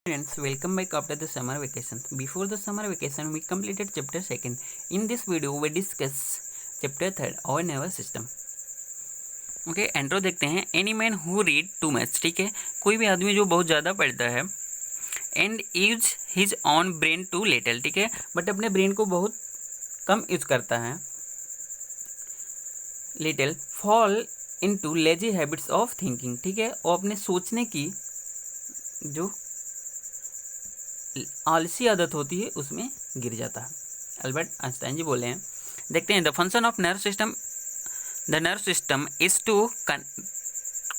Friends, welcome back after the summer vacation. Before the summer vacation, we completed chapter 2nd. In this video, we discuss chapter 3rd, our nervous system. Okay, intro देखते हैं. Any man who read too much, ठीक है, कोई भी आदमी जो बहुत ज़्यादा पढ़ता है, and use his own brain too little, ठीक है, बट अपने ब्रेन को बहुत कम यूज करता है, little fall into lazy habits of thinking, ठीक है, और अपने सोचने की जो आलसी आदत होती है उसमें गिर जाता है. अल्बर्ट आइंस्टाइन जी बोले हैं. देखते हैं. The function of nerve system, the nerve system is to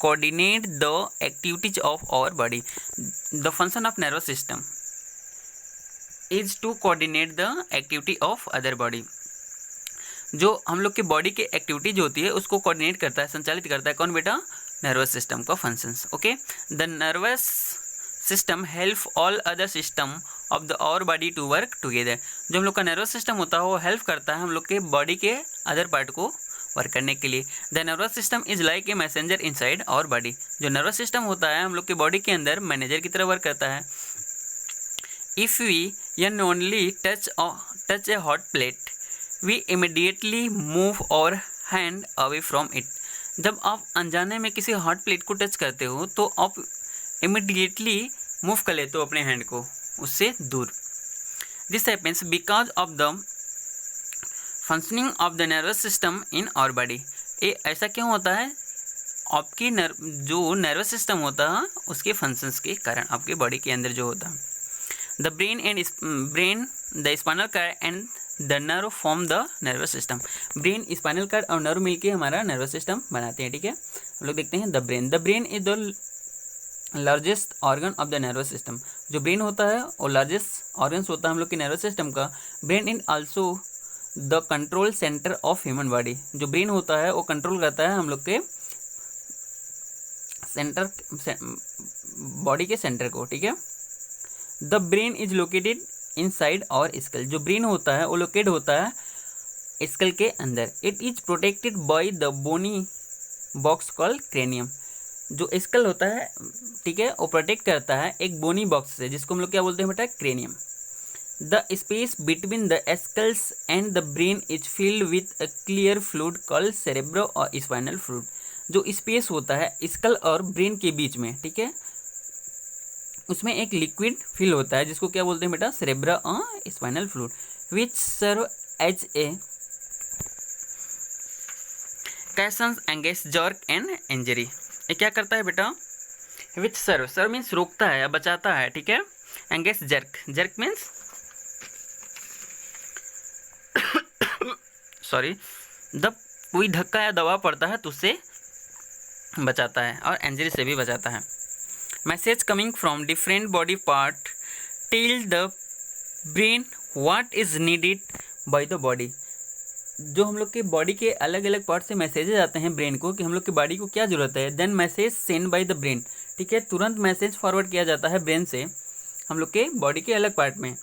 coordinate the activities of our body. The function of nervous system is to coordinate the activity of other body. जो हम लोग के body की activities होती है उसको coordinate करता है, संचालित करता है कौन बेटा? नर्वस सिस्टम का functions. Okay, the nervous system help all other system of the our body to work together. जो हम लोग का नर्वस सिस्टम होता है वो हेल्प करता है हम लोग के बॉडी के अदर पार्ट को वर्क करने के लिए. The nervous system is like a messenger inside our body. जो नर्वस सिस्टम होता है हम लोग के बॉडी के अंदर मैनेजर की तरह वर्क करता है. इफ़ वी यन only touch a hot plate we immediately move our hand away from it. जब आप अनजाने में किसी हॉट प्लेट को टच करते हो तो आप इमीडिएटली मूव कर लेते हो अपने हैंड को उससे दूर. This happens because of the functioning of the nervous system in our body. ये ऐसा क्यों होता है? आपकी जो नर्वस सिस्टम होता है उसके फंक्शंस के कारण आपके बॉडी के अंदर जो होता है. The brain the spinal card and the nerve form the nervous system. Brain, spinal cord और नर्व मिलके हमारा नर्वस सिस्टम बनाते हैं, ठीक है. हम लोग देखते हैं the brain is the largest organ of the nervous system. जो ब्रेन होता है और लार्जेस्ट ऑर्गन्स होता है हम लोग के नर्वस सिस्टम का. Brain in also the control centre of human body. जो ब्रेन होता है वो कंट्रोल करता है हम लोग के सेंटर, बॉडी के सेंटर को, ठीक है. The brain is located inside our skull. जो ब्रेन होता है वो लोकेट होता है स्कल के अंदर. It is protected by the bony box called cranium. जो स्कल होता है, ठीक है, वो प्रोटेक्ट करता है एक बोनी बॉक्स से जिसको हम लोग क्या बोलते हैं बेटा? Cranium. The space between the skulls and the brain is filled with a clear fluid called cerebro or spinal fluid. जो स्पेस होता है स्कल और ब्रेन के बीच में, ठीक है, उसमें एक लिक्विड फिल होता है जिसको क्या बोलते हैं बेटा? सेरेब्रा और spinal fluid, which serve as a cushion एंगेज जर्क एंड इंजरी. ये क्या करता है बेटा? विच सर्व मीन्स रोकता है या बचाता है, ठीक है. एंगेज जर्क मीन्स सॉरी, जब कोई धक्का या दबाव पड़ता है तो उससे बचाता है और इंजरी से भी बचाता है. Message coming from different body part tell the brain what is needed by the body. जो हम लोग के बॉडी के अलग अलग पार्ट से मैसेजेज आते हैं ब्रेन को कि हम लोग की बॉडी को क्या जरूरत है. Then message send by the brain, ठीक है, तुरंत मैसेज फॉरवर्ड किया जाता है ब्रेन से हम लोग के बॉडी के अलग पार्ट में.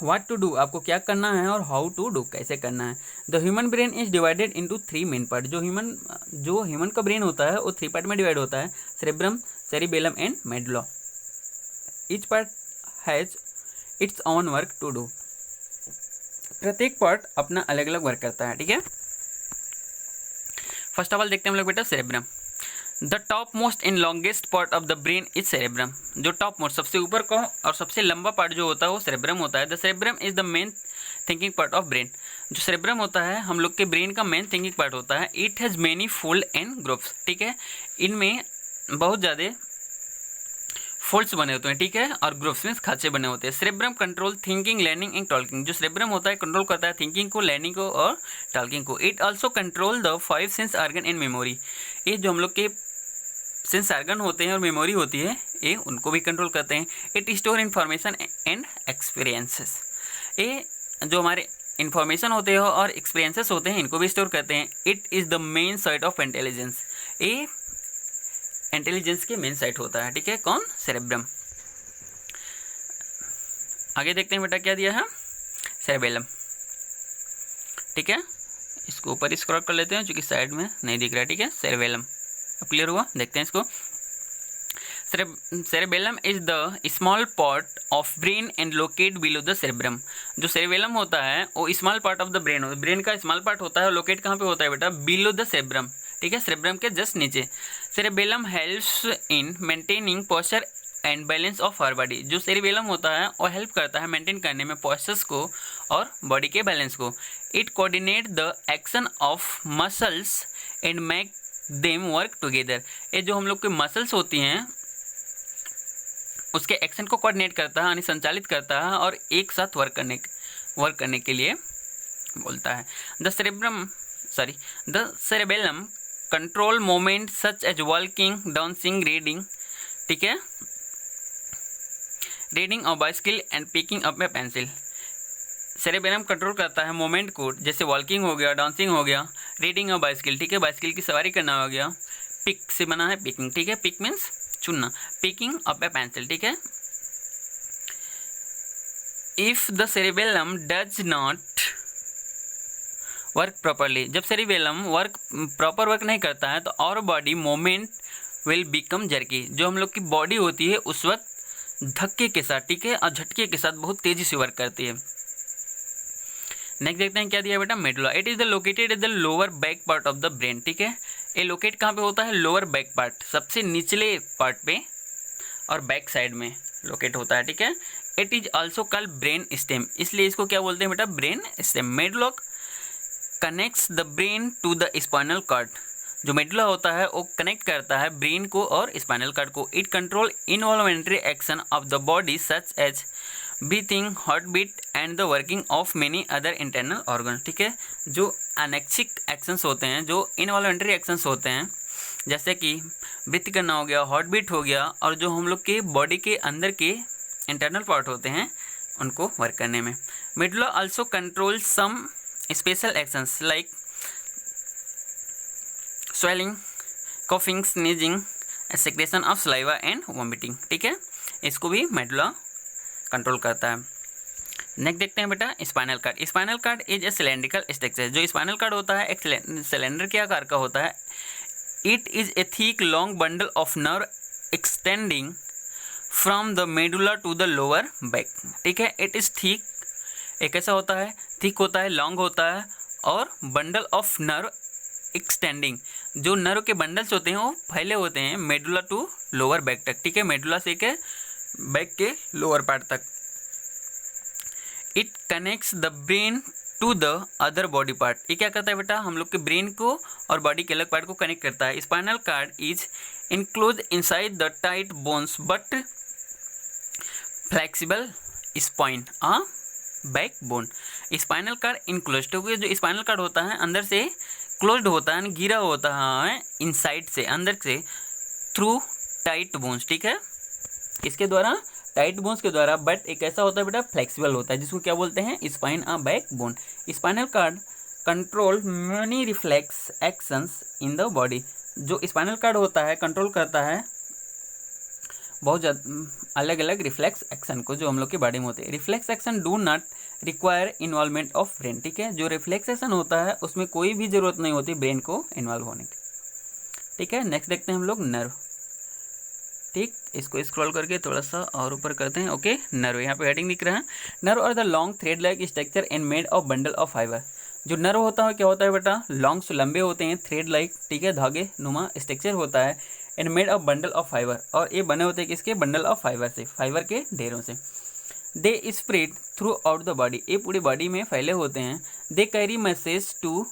व्हाट टू डू, आपको क्या करना है, और हाउ टू डू, कैसे करना है. The human brain is divided into 3 main part. जो ह्यूमन का ब्रेन होता है वो 3 पार्ट में डिवाइड होता है. Cerebrum, cerebellum and medulla. Each part has its own work to do. प्रत्येक पार्ट अपना अलग अलग वर्क करता है, ठीक है. फर्स्ट ऑफ ऑल देखते हैं हम लोग बेटा cerebrum. The top most and longest part of the brain is cerebrum. जो टॉप मोस्ट, सबसे ऊपर का और सबसे लंबा पार्ट जो होता है वो सेरेब्रम होता है. The cerebrum is the main thinking part of brain. जो सेरेब्रम होता है हम लोग के ब्रेन का मेन थिंकिंग पार्ट होता है. It has many fold and groups, ठीक है, इनमें बहुत ज़्यादा फोल्ड्स बने होते हैं, ठीक है, और ग्रुप्स में खांचे बने होते हैं. Cerebrum control thinking, learning and talking. जो सेरेब्रम होता है कंट्रोल करता है थिंकिंग को, लर्निंग को और टॉकिंग को. It also control the 5 sense organ and memory. ये जो हम लोग के सेंस ऑर्गन होते हैं और मेमोरी होती है ये उनको भी कंट्रोल करते हैं. It store information and experiences. ये जो हमारे इन्फॉर्मेशन होते हैं और एक्सपीरियंसेस होते हैं इनको भी स्टोर करते हैं. It is the main site of intelligence. ये इंटेलिजेंस के मेन साइट होता है, ठीक है, कौन? सेरेब्रम. आगे देखते हैं बेटा क्या दिया है? सेरेबेलम, ठीक है, इसको ऊपर स्क्रॉल कर लेते हैं क्योंकि साइड में नहीं दिख रहा है, ठीक है. सेरेबेलम क्लियर हुआ? देखते हैं इसको. Cerebellum is the small part of brain and locate below the cerebrum. जो सेरेबेलम होता है वो small part of the brain होता है, ब्रेन का स्मॉल पार्ट होता है, लोकेट कहाँ पे होता है बेटा? बिलो द सेरेब्रम, ठीक है, सेरेब्रम के जस्ट नीचे। Cerebellum helps in maintaining posture and balance of our body. जो सेरेबेलम होता है वो हेल्प करता है मेंटेन करने में पोस्चर्स को और बॉडी के बैलेंस को। It coordinate the action of muscles and make them work together. ये जो हम लोग के मसल्स होती हैं उसके एक्शन को कोऑर्डिनेट करता है, यानी संचालित करता है और एक साथ वर्क करने के लिए बोलता है। The cerebellum control moment such as walking, dancing, reading, ठीक है, reading a bicycle and picking up a pencil. Cerebellum control करता है मोमेंट को, जैसे वॉकिंग हो गया, डांसिंग हो गया, रीडिंग अ बाइसिकल, ठीक है, बाइसिकल की सवारी करना हो गया, पिक से बना है पिकिंग, ठीक है, पिक मीन्स चुनना, पिकिंग अप ए पेंसिल, ठीक है। If the cerebellum does not work properly, जब सेरेबेलम प्रॉपर वर्क नहीं करता है तो और body moment will become jerky. जो हम लोग की बॉडी होती है उस वक्त धक्के के साथ, ठीक है, और झटके के साथ बहुत तेजी से वर्क करती है। नेक्स्ट देखते हैं क्या दिया बेटा? Medulla. It is the located in the lower back part of the brain, ठीक है, ये लोकेट कहाँ पे होता है? लोअर बैक पार्ट, सबसे निचले पार्ट पे और बैक साइड में लोकेट होता है, ठीक है। It is also called brain stem, इसलिए इसको क्या बोलते हैं बेटा? Brain stem. Medulla connects the brain to the spinal cord. जो मेडुला होता है वो कनेक्ट करता है ब्रेन को और स्पाइनल कॉर्ड को। It control involuntary action of the body such as breathing, heart beat and the working of many other internal organ, ठीक है। जो अनैच्छिक एक्शंस होते हैं, जो इनवॉल्वेंट्री एक्शंस होते हैं, जैसे कि ब्रीथ करना हो गया, हार्ट बीट हो गया, और जो हम लोग के बॉडी के अंदर के इंटरनल पार्ट होते हैं उनको वर्क करने में। Medulla also control some special actions like swelling, coughing, sneezing, secretion of saliva and vomiting, ठीक है, इसको भी मेडुला कंट्रोल करता है। नेक्स्ट देखते हैं बेटा spinal cord. Spinal cord is a cylindrical structure. जो स्पाइनल कार्ड होता है एक सिलेंडर के आकार का होता है। It is a thick long bundle of nerve extending from the medulla to the lower back, ठीक है। इट इज थिक, एक ऐसा होता है, थिक होता है, लॉन्ग होता है, और बंडल ऑफ नर्व एक्सटेंडिंग, जो नर्व के बंडल्स होते हैं वो फैले होते हैं मेडुला टू लोअर बैक तक, ठीक है, मेडुला से के बैक के लोअर पार्ट तक। It connects the brain to the other body part. ये क्या करता है बेटा? हम लोग के ब्रेन को और बॉडी के अलग पार्ट को कनेक्ट करता है। Spinal cord is enclose inside the tight bones but flexible spine a back bone. Spinal cord enclose, क्योंकि जो स्पाइनल कार्ड होता है अंदर से क्लोज्ड होता है, घिरा होता है इनसाइड से, अंदर से, थ्रू टाइट बोन्स, ठीक है, किसके द्वारा? टाइट बोन्स के द्वारा, बट एक ऐसा होता है बेटा फ्लेक्सिबल होता है, जिसको क्या बोलते हैं? Spine a back bone. Spinal cord control many reflex actions in the body. जो स्पाइनल कार्ड होता है कंट्रोल करता है बहुत ज़्यादा अलग अलग रिफ्लेक्स एक्शन को, जो हम लोग के बॉडी में होते हैं। Reflex action do not require involvement of brain, ठीक है, जो रिफ्लेक्स एक्शन होता है उसमें कोई भी ज़रूरत नहीं होती ब्रेन को इन्वॉल्व होने की, ठीक है। नेक्स्ट देखते हैं हम लोग नर्व, ठीक, इसको स्क्रॉल करके थोड़ा सा और ऊपर करते हैं। ओके, नर्व, यहाँ पे हेडिंग दिख रहा है। नर्व और the long thread like structure and made of bundle of fibre. जो नर्व होता है क्या होता है बेटा? लॉन्ग से लंबे होते हैं, थ्रेड लाइक, ठीक है, धागे नुमा स्ट्रक्चर होता है, and made of bundle of fibre, और ये बने होते हैं किसके? बंडल ऑफ फाइबर से, फाइबर के ढेरों से। They spread throughout the body, ये पूरी बॉडी में फैले होते हैं। They carry message to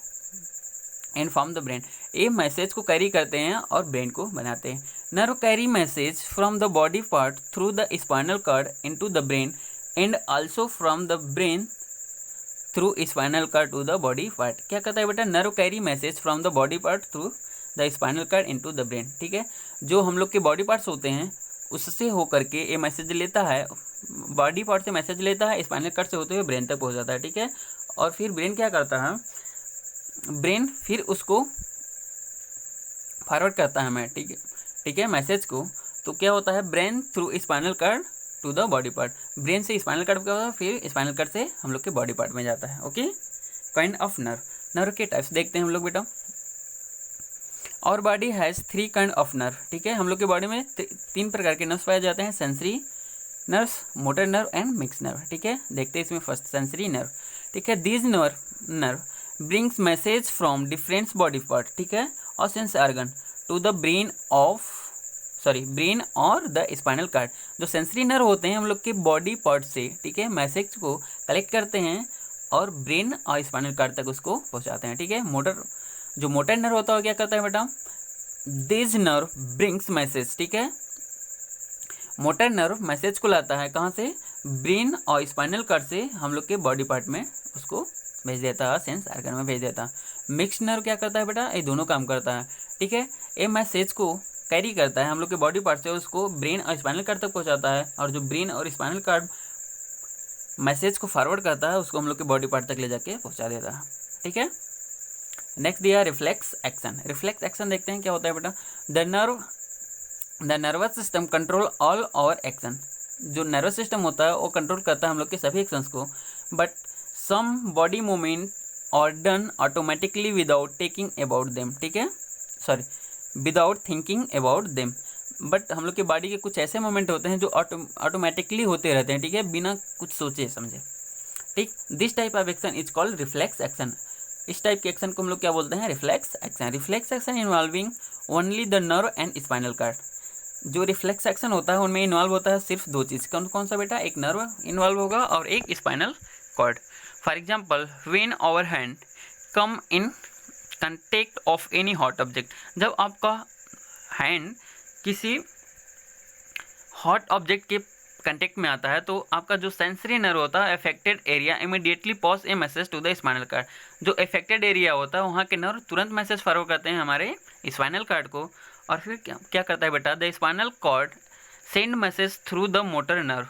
and from the brain, ये मैसेज को कैरी करते हैं और ब्रेन को बनाते हैं। Nerve carry message from the body part through the spinal cord into the brain and also from the brain through spinal cord to the body part. क्या कहता है बेटा? Nerve carry message from the body part through the spinal cord into the brain, ठीक है। जो हम लोग के बॉडी पार्ट्स होते हैं उससे होकर के ये मैसेज लेता है, बॉडी पार्ट से मैसेज लेता है, स्पाइनल कॉर्ड से होते हुए ब्रेन तक पहुंच जाता है, ठीक है। और फिर ब्रेन क्या करता है? ब्रेन फिर उसको फॉरवर्ड करता है हमें, ठीक है, मैसेज को। तो क्या होता है? Brain through spinal cord to the body part, brain से स्पाइनल कॉर्ड क्या होता है, फिर स्पाइनल कॉर्ड से हम लोग के बॉडी पार्ट में जाता है। Okay, kind of nerve, nerve के टाइप्स देखते हैं हम लोग बेटा। और body has 3 kind of nerve, ठीक है। हम लोग के बॉडी में 3 प्रकार के नर्व्स पाए जाते हैं, sensory nerves, motor nerve and mix nerve, ठीक है। देखते हैं इसमें फर्स्ट सेंसरी नर्व, ठीक है। These nerve brings message from different body part, ठीक है, और sense organ to the brain और द स्पाइनल कार्ड। जो सेंसरी नर्व होते हैं हम लोग के बॉडी पार्ट से, ठीक है, मैसेज को कलेक्ट करते हैं और ब्रेन और स्पाइनल कार्ड तक उसको पहुंचाते हैं, ठीक है। मोटर नर्व होता है क्या करता है बेटा, दिस नर्व ब्रिंग्स मैसेज, ठीक है। मोटर नर्व मैसेज को लाता है कहाँ से, ब्रेन और स्पाइनल कार्ड से हम लोग के बॉडी पार्ट में उसको भेज देता है, सेंस ऑर्गन में भेज देता है। मिक्स नर्व क्या करता है बेटा, ये दोनों काम करता है, ठीक है। ये मैसेज को कैरी करता है हम लोग के बॉडी पार्ट से, उसको ब्रेन और स्पाइनल कार्ड तक पहुंचाता है, और जो ब्रेन और स्पाइनल कार्ड मैसेज को फॉरवर्ड करता है उसको हम लोग के बॉडी पार्ट तक ले जाके पहुंचा देता है, ठीक है। नेक्स्ट दिया रिफ्लेक्स एक्शन। रिफ्लेक्स एक्शन देखते हैं क्या होता है बेटा, the nervous system control all our action. जो नर्वस सिस्टम होता है वो कंट्रोल करता है हम लोग के सभी एक्शंस को, बट सम बॉडी मूवमेंट और done automatically without taking about them, ठीक है, without thinking about them. But हम लोग के बॉडी के कुछ ऐसे मोमेंट होते हैं जो ऑटोमेटिकली होते रहते हैं, ठीक है, बिना कुछ सोचे समझे, ठीक। This type of action is called reflex action. इस टाइप के एक्शन को हम लोग क्या बोलते हैं, reflex action. Reflex action involving only the nerve and spinal cord. जो रिफ्लेक्स एक्शन होता है उनमें इन्वॉल्व होता है सिर्फ 2 चीज़, कौन कौन सा बेटा, एक नर्व इन्वॉल्व होगा और एक spinal cord. For example when our hand come in contact of any hot object. जब आपका हैंड किसी हॉट ऑब्जेक्ट के कंटेक्ट में आता है तो आपका जो सेंसरी नर्व होता है affected area immediately pass a message to the spinal cord. जो अफेक्टेड एरिया होता है वहाँ के नर्व तुरंत मैसेज फॉरवर्ड करते हैं हमारे स्पाइनल कार्ड को, और फिर क्या करता है बेटा, the spinal cord send message through the motor nerve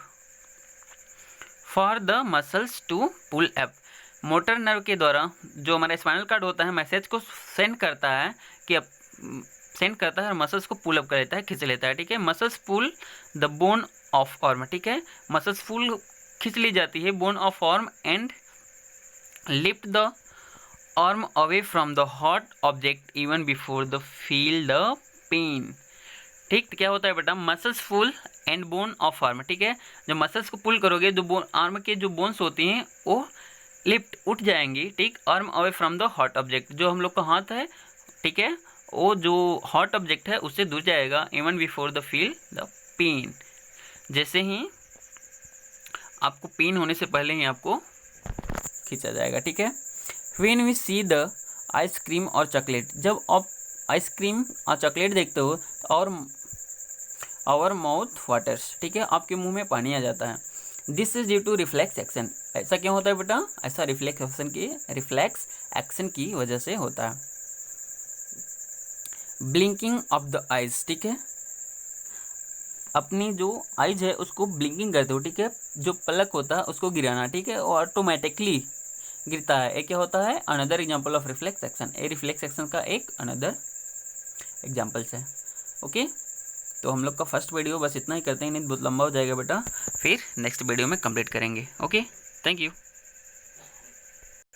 for the muscles to pull up. Motor nerve के द्वारा जो हमारा स्पाइनल कार्ड होता है मैसेज को सेंड करता है और मसल्स को पुल अप कर लेता है, खींच लेता है, ठीक है। Muscles pull the bone of arm, ठीक है, मसल्स पुल खींच ली जाती है bone of arm and lift the arm away from the hot object even before the feel the pain, ठीक। तो क्या होता है बेटा, muscles pull and bone of arm, ठीक है। जब मसल्स को पुल करोगे जो आर्म के जो बोन्स होती हैं वो लिफ्ट उठ जाएंगी, ठीक, arm away from the hot object. जो हम लोग का हाथ है, ठीक है, वो जो हॉट ऑब्जेक्ट है उससे दूर जाएगा, even before the feel the pain, जैसे ही आपको पेन होने से पहले ही आपको खींचा जाएगा, ठीक है। When we see the ice cream और चॉकलेट। जब आप आइसक्रीम और चॉकलेट देखते हो तो और माउथ वाटर्स, ठीक है, आपके मुंह में पानी आ जाता है। This is due to reflex action. ऐसा क्यों होता है बेटा, ऐसा रिफ्लेक्स एक्शन की वजह से होता है। ब्लिंकिंग ऑफ द आइज, ठीक है, अपनी जो आइज है उसको ब्लिंकिंग करते हो, ठीक है, जो पलक होता है उसको गिराना, ठीक है, और ऑटोमेटिकली गिरता है। ये क्या होता है, another example of reflex action. ये रिफ्लेक्स एक्शन का एक अनदर एग्जांपल्स है, ओके। तो हम लोग का फर्स्ट वीडियो बस इतना ही करते हैं, नहीं बहुत लंबा हो जाएगा बेटा, फिर नेक्स्ट वीडियो में कंप्लीट करेंगे, ओके। Thank you.